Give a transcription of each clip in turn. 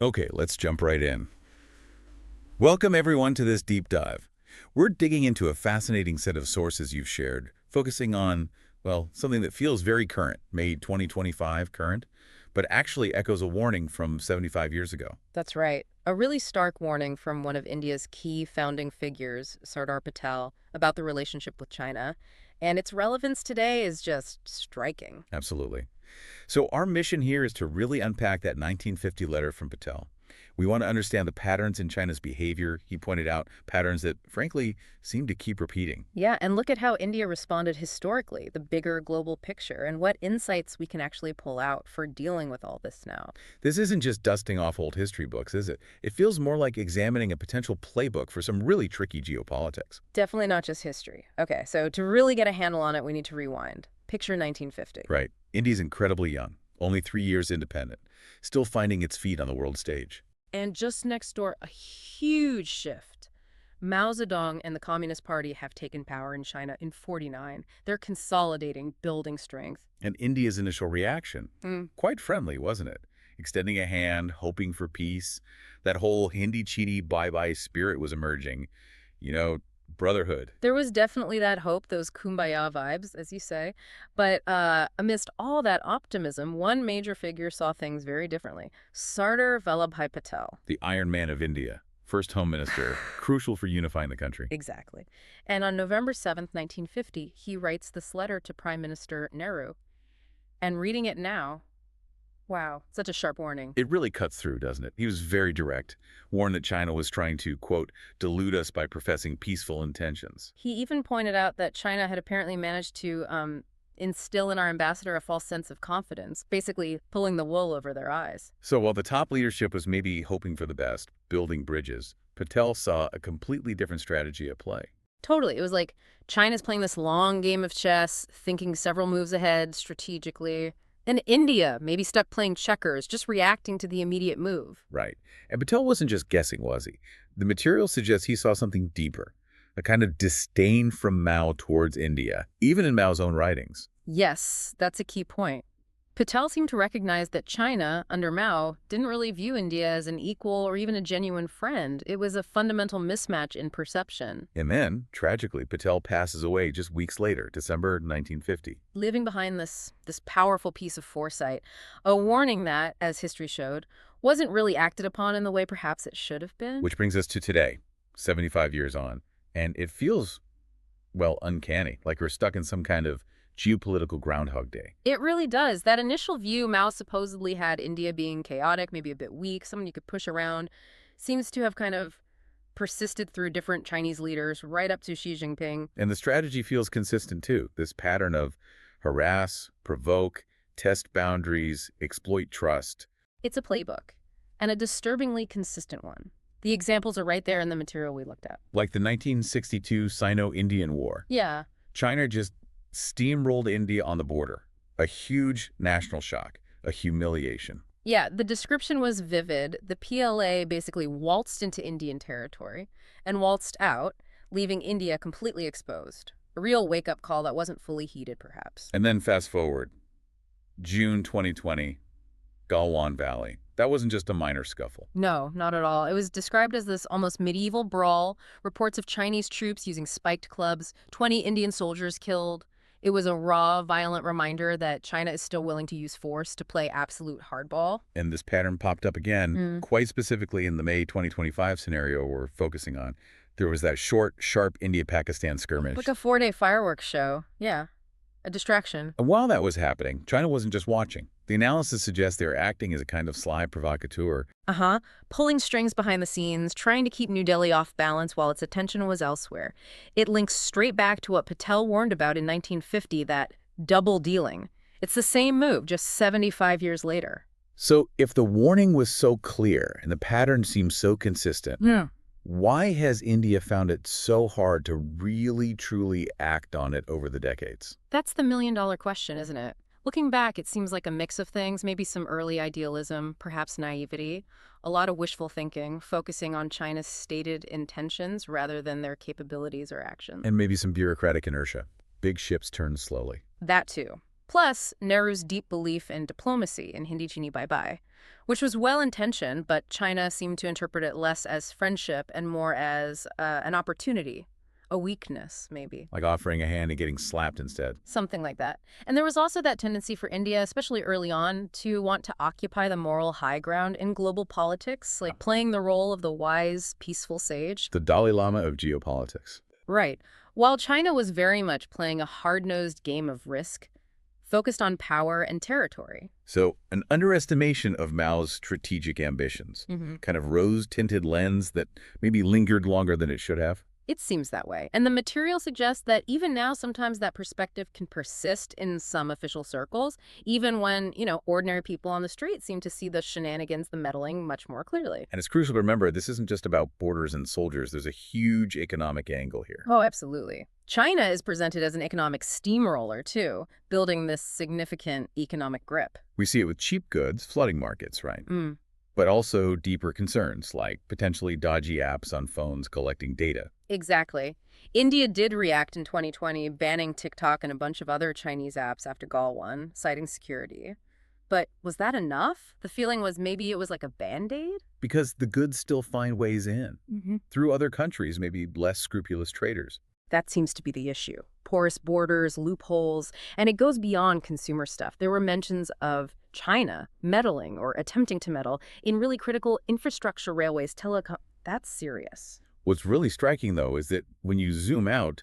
Okay, let's jump right in. Welcome everyone to this deep dive. We're digging into a fascinating set of sources you've shared, focusing on, well, something that feels very current, May 2025 current, but actually echoes a warning from 75 years ago. That's right. A really stark warning from one of India's key founding figures, Sardar Patel, about the relationship with China. And its relevance today is just striking. Absolutely. So our mission here is to really unpack that 1950 letter from Patel. We want to understand the patterns in China's behavior. He pointed out patterns that, frankly, seem to keep repeating. Yeah, and look at how India responded historically, the bigger global picture, and what insights we can actually pull out for dealing with all this now. This isn't just dusting off old history books, is it? It feels more like examining a potential playbook for some really tricky geopolitics. Definitely not just history. Okay, so to really get a handle on it, we need to rewind. Picture 1950. Right. India's incredibly young, only 3 years independent, still finding its feet on the world stage. And just next door, a huge shift. Mao Zedong and the Communist Party have taken power in China in 49. They're consolidating, building strength. And India's initial reaction, Mm. quite friendly, wasn't it? Extending a hand, hoping for peace. That whole Hindi-Chini bye-bye spirit was emerging. You know, brotherhood. There was definitely that hope, those kumbaya vibes, as you say. But amidst all that optimism, one major figure saw things very differently. Sardar Vallabhbhai Patel. The Iron Man of India, first home minister, crucial for unifying the country. Exactly. And on November 7th, 1950, he writes this letter to Prime Minister Nehru. And reading it now, wow, such a sharp warning. It really cuts through, doesn't it? He was very direct, warned that China was trying to, quote, delude us by professing peaceful intentions. He even pointed out that China had apparently managed to instill in our ambassador a false sense of confidence, basically pulling the wool over their eyes. So while the top leadership was maybe hoping for the best, building bridges, Patel saw a completely different strategy at play. Totally. It was like China's playing this long game of chess, thinking several moves ahead strategically. And India, maybe stuck playing checkers, just reacting to the immediate move. Right. And Patel wasn't just guessing, was he? The material suggests he saw something deeper, a kind of disdain from Mao towards India, even in Mao's own writings. Yes, that's a key point. Patel seemed to recognize that China, under Mao, didn't really view India as an equal or even a genuine friend. It was a fundamental mismatch in perception, And then, tragically, Patel passes away just weeks later, December 1950. leaving behind this powerful piece of foresight, a warning that, as history showed, wasn't really acted upon in the way perhaps it should have been. Which brings us to today, 75 years on. And it feels, well, uncanny, like we're stuck in some kind of geopolitical Groundhog Day. It really does. That initial view Mao supposedly had India being chaotic, maybe a bit weak, someone you could push around, seems to have kind of persisted through different Chinese leaders right up to Xi Jinping. And the strategy feels consistent too, this pattern of harass, provoke, test boundaries, exploit trust. It's a playbook, and a disturbingly consistent one. The examples are right there in the material we looked at. Like the 1962 Sino-Indian War. Yeah, China just steamrolled India on the border. A huge national shock, a humiliation. yeah, the description was vivid. The PLA basically waltzed into Indian territory and waltzed out, leaving India completely exposed. A real wake-up call that wasn't fully heeded, perhaps. And then fast forward, June 2020, Galwan Valley. That wasn't just a minor scuffle. No, not at all. It was described as this almost medieval brawl, reports of Chinese troops using spiked clubs, 20 Indian soldiers killed. It was a raw, violent reminder that China is still willing to use force to play absolute hardball. And this pattern popped up again, Mm. quite specifically in the May 2025 scenario we're focusing on. There was that short, sharp India-Pakistan skirmish. Like a 4-day fireworks show. Yeah, a distraction. And while that was happening, China wasn't just watching. The analysis suggests they were acting as a kind of sly provocateur. Uh-huh. Pulling strings behind the scenes, trying to keep New Delhi off balance while its attention was elsewhere. It links straight back to what Patel warned about in 1950, that double dealing. It's the same move, just 75 years later. So if the warning was so clear and the pattern seems so consistent, Yeah. why has India found it so hard to really, truly act on it over the decades? That's the million-dollar question, isn't it? Looking back, it seems like a mix of things, maybe some early idealism, perhaps naivety, a lot of wishful thinking, focusing on China's stated intentions rather than their capabilities or actions. And maybe some bureaucratic inertia. Big ships turn slowly. That too. Plus, Nehru's deep belief in diplomacy in Hindi Chini Bye Bye. which was well-intentioned, but China seemed to interpret it less as friendship and more as an opportunity, a weakness, maybe. Like offering a hand and getting slapped instead. Something like that. And there was also that tendency for India, especially early on, to want to occupy the moral high ground in global politics, like playing the role of the wise, peaceful sage. The Dalai Lama of geopolitics. Right. While China was very much playing a hard-nosed game of risk, focused on power and territory. So an underestimation of Mao's strategic ambitions. Kind of rose-tinted lens that maybe lingered longer than it should have. It seems that way. And the material suggests that even now, sometimes that perspective can persist in some official circles, even when, ordinary people on the street seem to see the shenanigans, the meddling, much more clearly. And it's crucial to remember, this isn't just about borders and soldiers. There's a huge economic angle here. Oh, absolutely. China is presented as an economic steamroller, too, building this significant economic grip. We see it with cheap goods, flooding markets, right? But also deeper concerns, like potentially dodgy apps on phones collecting data. Exactly. India did react in 2020, banning TikTok and a bunch of other Chinese apps after Galwan, citing security. But was that enough? The feeling was maybe it was like a Band-Aid? Because the goods still find ways in. Through other countries, maybe less scrupulous traders. That seems to be the issue. Porous borders, loopholes, and it goes beyond consumer stuff. There were mentions of China meddling or attempting to meddle in really critical infrastructure, railways, telecom. That's serious. What's really striking, though, is that when you zoom out,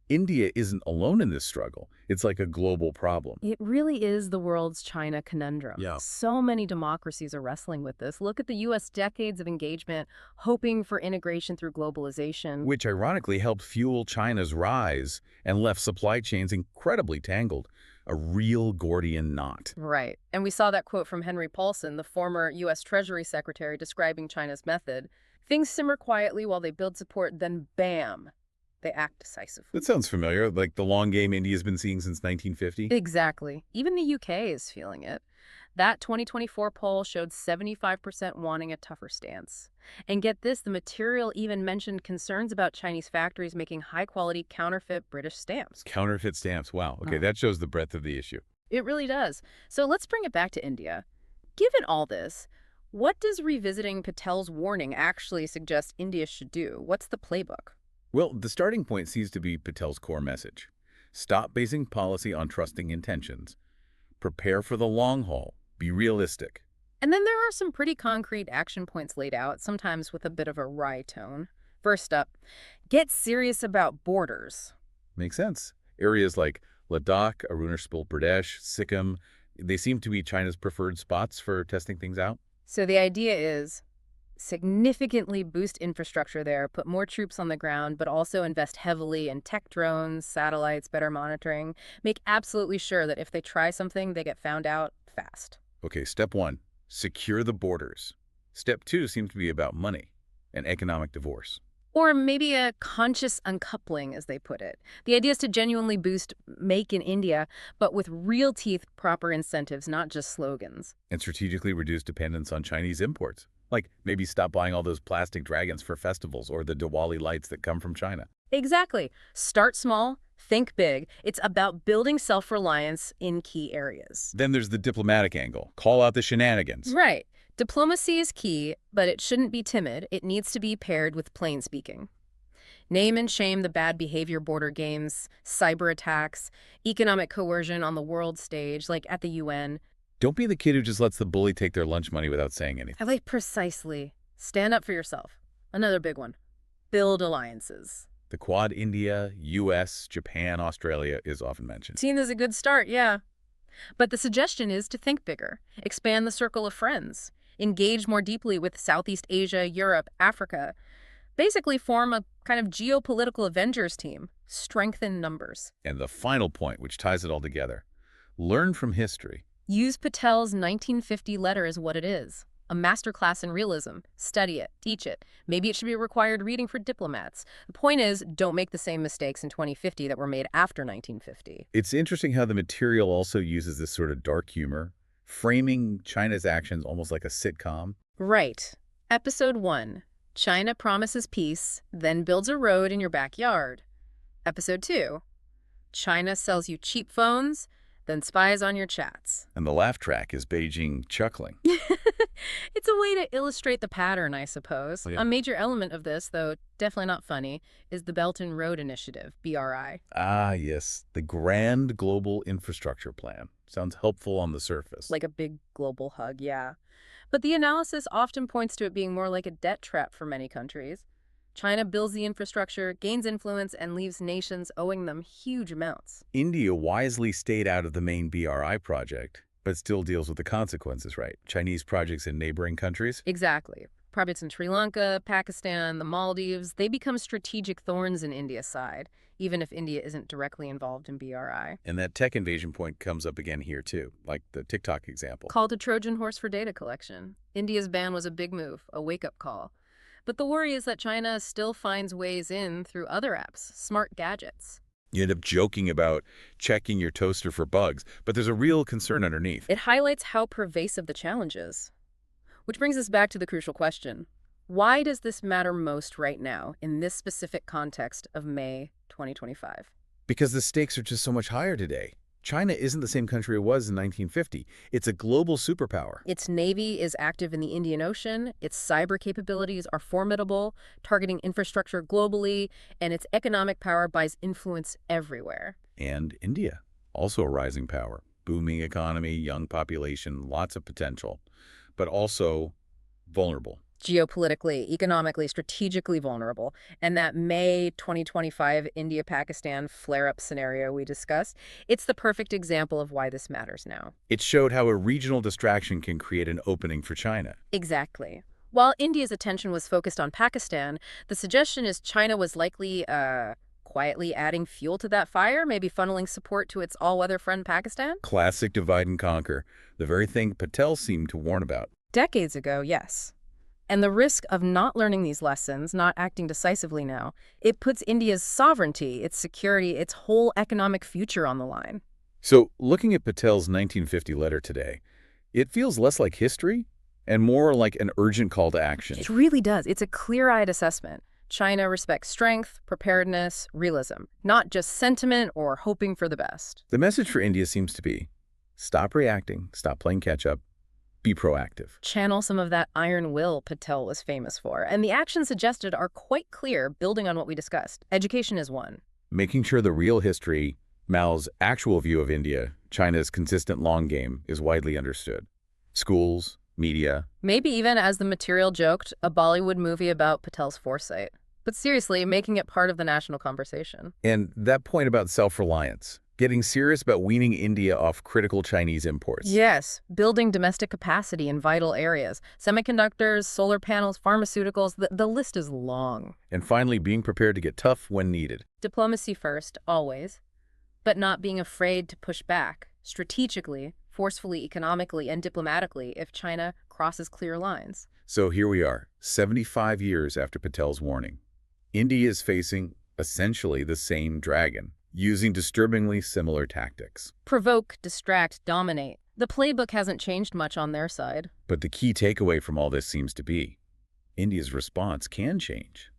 India isn't alone in this struggle. It's like a global problem. It really is the world's China conundrum. Yeah. So many democracies are wrestling with this. Look at the U.S. decades of engagement, hoping for integration through globalization. Which ironically helped fuel China's rise and left supply chains incredibly tangled. A real Gordian knot. Right. And we saw that quote from Henry Paulson, the former U.S. Treasury Secretary, describing China's method. Things simmer quietly while they build support, then bam, they act decisively. That sounds familiar, like the long game India's been seeing since 1950. Exactly. Even the UK is feeling it. That 2024 poll showed 75% wanting a tougher stance. And get this, the material even mentioned concerns about Chinese factories making high-quality counterfeit British stamps. Counterfeit stamps, wow. Okay, that shows the breadth of the issue. It really does. So let's bring it back to India. Given all this, what does revisiting Patel's warning actually suggest India should do? What's the playbook? Well, the starting point seems to be Patel's core message. Stop basing policy on trusting intentions. Prepare for the long haul. Be realistic. And then there are some pretty concrete action points laid out, sometimes with a bit of a wry tone. First up, get serious about borders. Makes sense. Areas like Ladakh, Arunachal Pradesh, Sikkim, they seem to be China's preferred spots for testing things out. So the idea is significantly boost infrastructure there, put more troops on the ground, but also invest heavily in tech drones, satellites, better monitoring. Make absolutely sure that if they try something, they get found out fast. Okay, step one, secure the borders. Step two seems to be about money and economic divorce. Or maybe a conscious uncoupling, as they put it. The idea is to genuinely boost Make in India, but with real teeth, proper incentives, not just slogans. And strategically reduce dependence on Chinese imports. Like maybe stop buying all those plastic dragons for festivals or the Diwali lights that come from China. Exactly. Start small, think big. It's about building self-reliance in key areas. Then there's the diplomatic angle. Call out the shenanigans. Right. Diplomacy is key, but it shouldn't be timid. It needs to be paired with plain speaking. Name and shame the bad behavior border games, cyber attacks, economic coercion on the world stage, like at the UN. Don't be the kid who just lets the bully take their lunch money without saying anything. I like precisely. Stand up for yourself. Another big one. Build alliances. The Quad India, US, Japan, Australia is often mentioned. Seen as a good start, yeah. But the suggestion is to think bigger. Expand the circle of friends. Engage more deeply with Southeast Asia, Europe, Africa. Basically form a kind of geopolitical Avengers team. Strengthen numbers. And the final point, which ties it all together. Learn from history. Use Patel's 1950 letter as what it is. A masterclass in realism. Study it. Teach it. Maybe it should be required reading for diplomats. The point is, don't make the same mistakes in 2050 that were made after 1950. It's interesting how the material also uses this sort of dark humor, framing China's actions almost like a sitcom. Right. Episode 1. China promises peace, then builds a road in your backyard. Episode 2. China sells you cheap phones, then spies on your chats. And the laugh track is Beijing chuckling. It's a way to illustrate the pattern, I suppose. Oh, yeah. A major element of this, though definitely not funny, is the Belt and Road Initiative, BRI. Ah, yes, the Grand Global Infrastructure Plan. Sounds helpful on the surface. Like a big global hug, yeah. But the analysis often points to it being more like a debt trap for many countries. China builds the infrastructure, gains influence, and leaves nations owing them huge amounts. India wisely stayed out of the main BRI project, but still deals with the consequences, right? Chinese projects in neighboring countries? Exactly. Projects in Sri Lanka, Pakistan, the Maldives, they become strategic thorns in India's side, even if India isn't directly involved in BRI. And that tech invasion point comes up again here too, like the TikTok example. Called a Trojan horse for data collection. India's ban was a big move, a wake-up call. But the worry is that China still finds ways in through other apps, smart gadgets. You end up joking about checking your toaster for bugs, but there's a real concern underneath. It highlights how pervasive the challenge is. Which brings us back to the crucial question. Why does this matter most right now in this specific context of May 2025? Because the stakes are just so much higher today. China isn't the same country it was in 1950. It's a global superpower. Its navy is active in the Indian Ocean, its cyber capabilities are formidable, targeting infrastructure globally, and its economic power buys influence everywhere. And India, also a rising power. Booming economy, young population, lots of potential, but also vulnerable. Geopolitically, economically, strategically vulnerable. And that May 2025 India-Pakistan flare-up scenario we discussed, it's the perfect example of why this matters now. It showed how a regional distraction can create an opening for China. Exactly. While India's attention was focused on Pakistan, the suggestion is China was likely, quietly adding fuel to that fire, maybe funneling support to its all-weather friend Pakistan? Classic divide and conquer, the very thing Patel seemed to warn about. Decades ago, yes. And the risk of not learning these lessons, not acting decisively now, it puts India's sovereignty, its security, its whole economic future on the line. So, looking at Patel's 1950 letter today, it feels less like history and more like an urgent call to action. It really does. It's a clear-eyed assessment. China respects strength, preparedness, realism, not just sentiment or hoping for the best. The message for India seems to be, stop reacting, stop playing catch-up, be proactive. Channel some of that iron will Patel was famous for. And the actions suggested are quite clear, building on what we discussed. Education is one. Making sure the real history, Mao's actual view of India, China's consistent long game, is widely understood. Schools, media. Maybe even, as the material joked, a Bollywood movie about Patel's foresight. But seriously, making it part of the national conversation. And that point about self-reliance, getting serious about weaning India off critical Chinese imports. Yes, building domestic capacity in vital areas. Semiconductors, solar panels, pharmaceuticals, the list is long. And finally, being prepared to get tough when needed. Diplomacy first, always. But not being afraid to push back, strategically, forcefully, economically, and diplomatically if China crosses clear lines. So here we are, 75 years after Patel's warning. India is facing, essentially, the same dragon, using disturbingly similar tactics. Provoke, distract, dominate. The playbook hasn't changed much on their side. But the key takeaway from all this seems to be, India's response can change.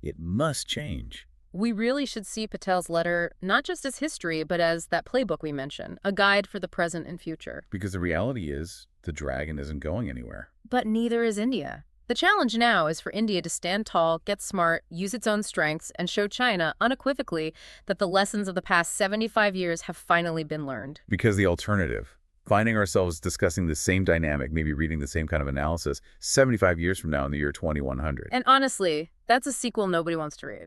It must change. We really should see Patel's letter not just as history, but as that playbook we mentioned, a guide for the present and future. Because the reality is, the dragon isn't going anywhere. But neither is India. The challenge now is for India to stand tall, get smart, use its own strengths, and show China unequivocally that the lessons of the past 75 years have finally been learned. Because the alternative, finding ourselves discussing the same dynamic, maybe reading the same kind of analysis, 75 years from now in the year 2100. And honestly, that's a sequel nobody wants to read.